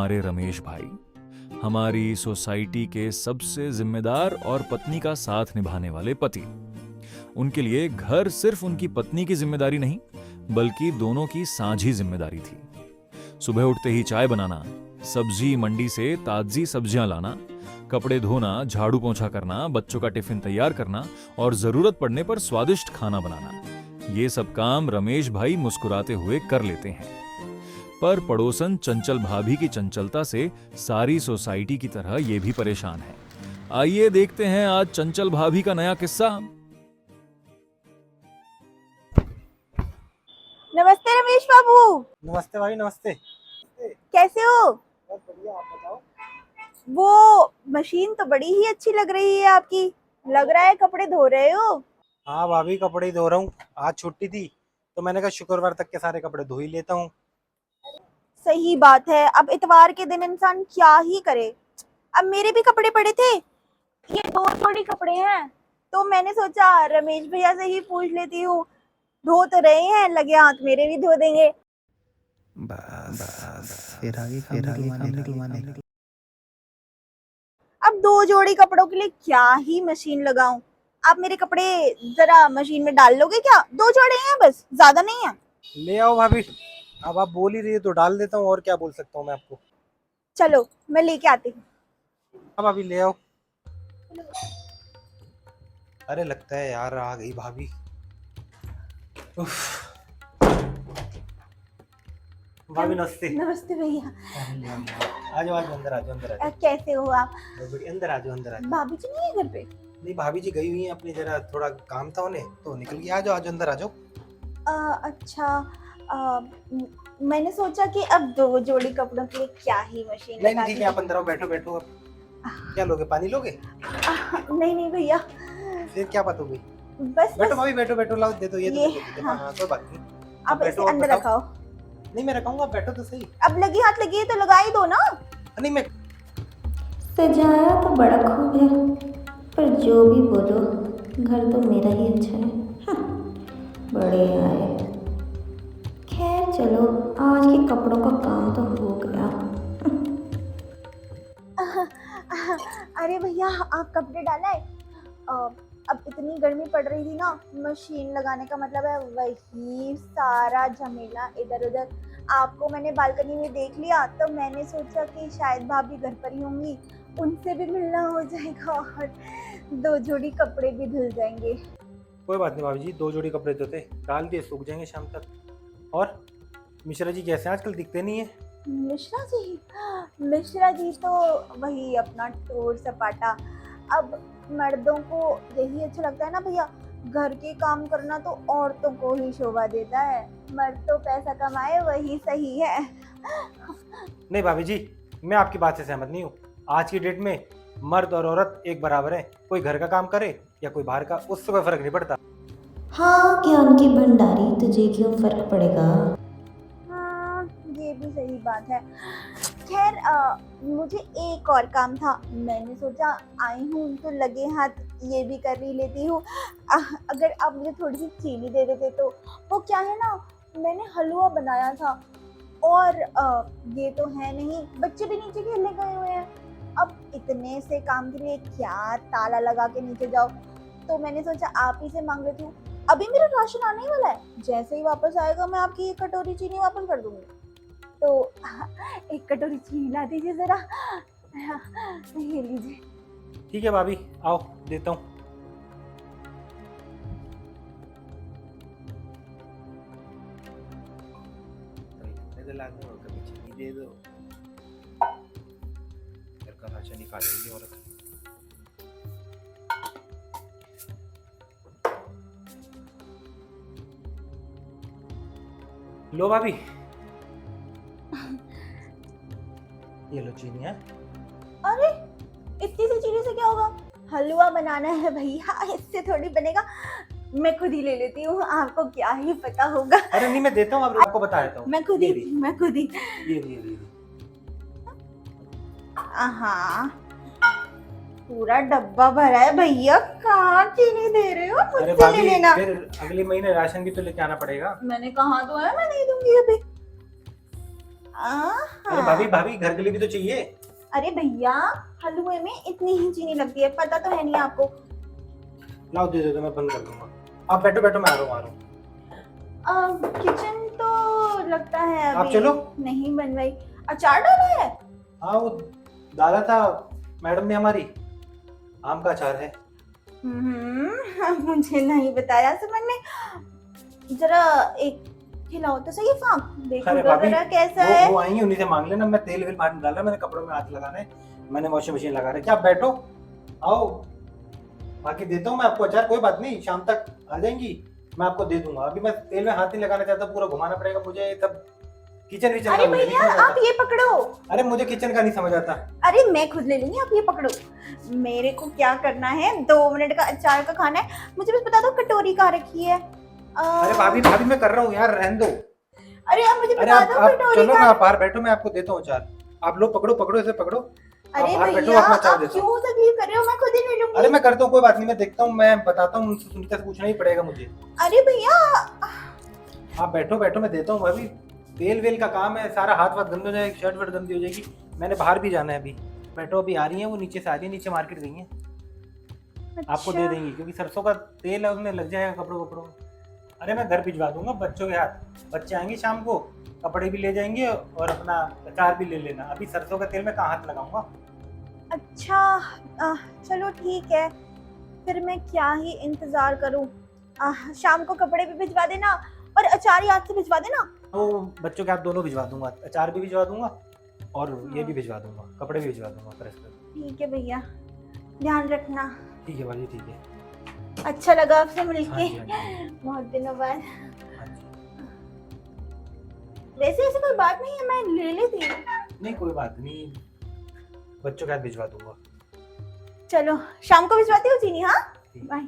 हमारे रमेश भाई हमारी सोसाइटी के सबसे जिम्मेदार और पत्नी का साथ निभाने वाले पति। उनके लिए घर सिर्फ उनकी पत्नी की जिम्मेदारी नहीं, बल्कि दोनों की साझी जिम्मेदारी थी। सुबह उठते ही चाय बनाना, सब्जी मंडी से ताजी सब्जियां लाना, कपड़े धोना, झाड़ू पोंछा करना, बच्चों का टिफिन तैयार करना और जरूरत पड़ने पर स्वादिष्ट खाना बनाना, ये सब काम रमेश भाई मुस्कुराते हुए कर लेते हैं। पर पड़ोसन चंचल भाभी की चंचलता से सारी सोसाइटी की तरह ये भी परेशान है। आइए देखते हैं आज चंचल भाभी का नया किस्सा। नमस्ते रमेश बाबू। नमस्ते भाई, नमस्ते। कैसे हो? बहुत बढ़िया, आप बताओ। वो मशीन तो बड़ी ही अच्छी लग रही है आपकी। लग रहा है कपड़े धो रहे हो। हाँ भाभी, कपड़े ही धो रहा हूँ। आज छुट्टी थी तो मैंने कहा शुक्रवार तक के सारे कपड़े धो ही लेता हूँ। सही बात है, अब इतवार के दिन इंसान क्या ही करे। अब मेरे भी कपड़े पड़े थे, ये 2 जोड़ी कपड़े हैं, तो मैंने सोचा रमेश भैया से ही पूछ लेती हूँ। धो तो रहे हैं, लगे हाथ मेरे भी धो देंगे। बस फिर आगे काम निकलवाने। अब 2 जोड़ी कपड़ों के लिए क्या ही मशीन लगाऊं। आप मेरे कपड़े जरा मशीन में डाल लोगे क्या? 2 जोड़े हैं बस, ज्यादा नहीं है। ले आओ भाभी, अब आप बोल ही रही है तो डाल देता हूँ, और क्या बोल सकता हूँ मैं आपको। चलो मैं लेके आती हूँ। हाँ भाभी, ले आओ। अरे लगता है यार आ गई भाभी। उफ। भाभी नमस्ते। नमस्ते भैया। आ जाओ, आज अंदर आ जाओ, अंदर आ जाओ। कैसे हो आप? बहुत बढ़िया, अंदर आ जाओ, अंदर आ जाओ। भाभी जी नहीं है घर पे? नहीं, भाभी जी गई हुई हैं अपनी, जरा थोड़ा काम था उन्हें तो निकल गई। आ जाओ, आज अंदर आ जाओ। अच्छा। मैंने सोचा कि अब 2 जोड़ी कपड़ों के लिए क्या ही मशीन नहीं लगा ठीक है, आप अंदर आओ, बैठो बैठो। अब क्या लोगे, पानी लोगे? नहीं भैया, फिर क्या बात हो गई? बस बैठो भाभी, बैठो बैठो, लाओ दे दो ये, ये, दे दो। हाँ, कोई बात नहीं। अब बैठो इसे और अंदर बताओ। रखाओ। नहीं मैं रखूंगा, आप बैठो तो सही। अब लगी हाथ लगी है तो लगा ही दो ना। नहीं मैं सजाया तो बड़ा खूब है, पर जो भी बोलो घर तो मेरा ही अच्छा है। बड़े आए। खैर चलो, आज के कपड़ों का काम तो हो गया। अरे भैया, आप कपड़े डाला है? अब इतनी गर्मी पड़ रही थी ना, मशीन लगाने का मतलब है वही सारा झमेला इधर उधर। आपको मैंने बालकनी में देख लिया तो मैंने सोचा कि शायद भाभी घर पर ही होंगी, उनसे भी मिलना हो जाएगा और 2 जोड़ी कपड़े भी धुल जाएंगे। कोई बात नहीं भाभी जी, 2 जोड़ी कपड़े तो थे, डाल दिए, सूख जाएंगे शाम तक। और मिश्रा जी कैसे हैं? आजकल दिखते नहीं है। मिश्रा जी तो वही अपना टोर सपाटा। अब मर्दों को यही अच्छा लगता है ना भैया, घर के काम करना तो औरतों को ही शोभा देता है। मर्द तो पैसा कमाए वही सही है। नहीं भाभी जी, मैं आपकी बात से सहमत नहीं हूँ। आज की डेट में मर्द और औरत एक बराबर है। कोई घर का काम करे या कोई बाहर का, उससे कोई फर्क नहीं पड़ता। हाँ, ज्ञान की भंडारी, तुझे क्यों फर्क पड़ेगा? हाँ, ये भी सही बात है। खैर, मुझे एक और काम था, मैंने सोचा आई हूँ तो लगे हाथ ये भी कर ही लेती हूँ। अगर आप मुझे थोड़ी सी चीनी दे देते तो। वो क्या है ना, मैंने हलवा बनाया था और ये तो है नहीं, बच्चे भी नीचे खेलने गए हुए हैं। अब इतने से काम के लिए क्या ताला लगा के नीचे जाओ, तो मैंने सोचा आप ही से मांग लेती हूँ। अभी मेरा राशन आने ही वाला है, जैसे ही वापस आएगा मैं आपकी 1 कटोरी चीनी वापस कर दूंगी। तो 1 कटोरी चीनी ला दीजिए जरा। ये लीजिए। ठीक है भाभी, आओ देता हूँ। कभी चीनी दे दो, घर का राशन निकालेगी औरत। लो भाभी, ये लो चीनी है। अरे इतनी सी चीनी से क्या होगा? हलवा बनाना है भैया, इससे थोड़ी बनेगा। मैं खुद ही ले लेती हूँ, आपको क्या ही पता होगा। अरे नहीं, मैं देता हूँ, आपको बता देता हूँ। मैं खुद ही। ये हाँ, पूरा डब्बा भरा है भैया, कहाँ चीनी दे रहे हो? अरे मुझसे ले भाभी, लेना। फिर अगले महीने राशन भी तो लेके आना पड़ेगा। मैंने कहा तो है मैं नहीं दूंगी अभी। अरे भाभी भाभी घर के लिए भी तो चाहिए। अरे भैया, हलवे में इतनी ही चीनी लगती है, पता तो है नहीं आपको। लाओ दे दो, मैं बंद कर दूंगा। आप बैठो बैठो, मैं आ रहा हूँ। किचन तो लगता है आप अभी चलो। नहीं बनवाई। अचार डाला है? हाँ वो डाला था मैडम ने हमारी, आम का अचार है। मुझे नहीं बताया सुमन ने। जरा एक खिलाओ तो सही फाक, देखो अरे तो भाभी, जरा कैसा है। वो आएंगे, उन्हीं से मांग लेना। मैं तेल वेल बाहर नहीं डाला, मैंने कपड़ों में हाथ लगाना है, मैंने वॉशिंग मशीन लगा रखी है। आप बैठो, आओ, बाकी देता हूँ मैं आपको अचार, कोई बात नहीं, शाम तक आ जाएंगी, मैं आपको दे दूंगा। अभी मैं तेल में हाथ नहीं लगाना चाहता, पूरा घुमाना पड़ेगा मुझे तब। किचन विचन अरे का मुझे नहीं भैया समझ आप आता। ये पकड़ो। अरे मुझे किचन का नहीं समझ आता। अरे मैं खुद ले लूंगी, आप ये पकड़ो। मेरे को क्या करना है, 2 मिनट का अचार का खाना है। मुझे बस बता दो कटोरी कहाँ रखी है। अरे भाभी भाभी मैं कर रहा हूँ यार, रहने दो। अरे आप मुझे अरे बता आप दो आप कटोरी चलो ना, कहाँ। आप बाहर बैठो, मैं आपको देता हूँ अचार। आप लोग पकड़ो पकड़ो, ऐसे पकड़ो। आप अरे बाहर बैठो, भैया अपना अचार आप देता हूँ। क्यों तकलीफ कर रहे हो, मैं खुद ही ले लूंगी। अरे मैं करता हूँ, कोई बात नहीं, मैं देखता हूँ, मैं बताता हूँ, उनसे सुनीता से पूछना ही पड़ेगा मुझे। अरे भैया आप बैठो बैठो, मैं देता हूँ भाभी। तेल वेल का काम है, सारा हाथ वाथ गंदे हो जाएगी, शर्ट वर्ट गंदी हो जाएगी। मैंने बाहर भी जाना है अभी। बैठो, अभी आ रही है वो, नीचे से आ रही है, नीचे मार्केट गई है। आपको दे देंगी, क्योंकि सरसों का तेल है, उसमें लग जाएगा कपड़ों कपड़ों में। अरे मैं घर भिजवा दूंगा बच्चों के हाथ, बच्चे आएंगे शाम को, कपड़े भी ले जाएंगे और अपना अचार भी ले लेना। अभी सरसों का तेल में कहाँ हाथ लगाऊंगा। अच्छा चलो ठीक है, फिर मैं क्या ही इंतजार करूं। शाम को कपड़े भी भिजवा देना और अचार याद से भिजवा देना। तो बच्चों के हाथ दोनों भिजवा दूंगा, अचार भी भिजवा दूंगा और ये भी भिजवा दूंगा, कपड़े भी भिजवा दूंगा प्रेस कर। ठीक है भैया, ध्यान रखना। ठीक है भाजी, ठीक है। अच्छा लगा आपसे हाँ मिलके, जी, हाँ जी, बहुत दिनों बाद। हाँ जी। वैसे ऐसी कोई बात नहीं है, मैं ले लेती। नहीं कोई बात नहीं, बच्चों के हाथ भिजवा दूंगा। चलो शाम को भिजवाती हूँ चीनी। हाँ ठीक। बाय।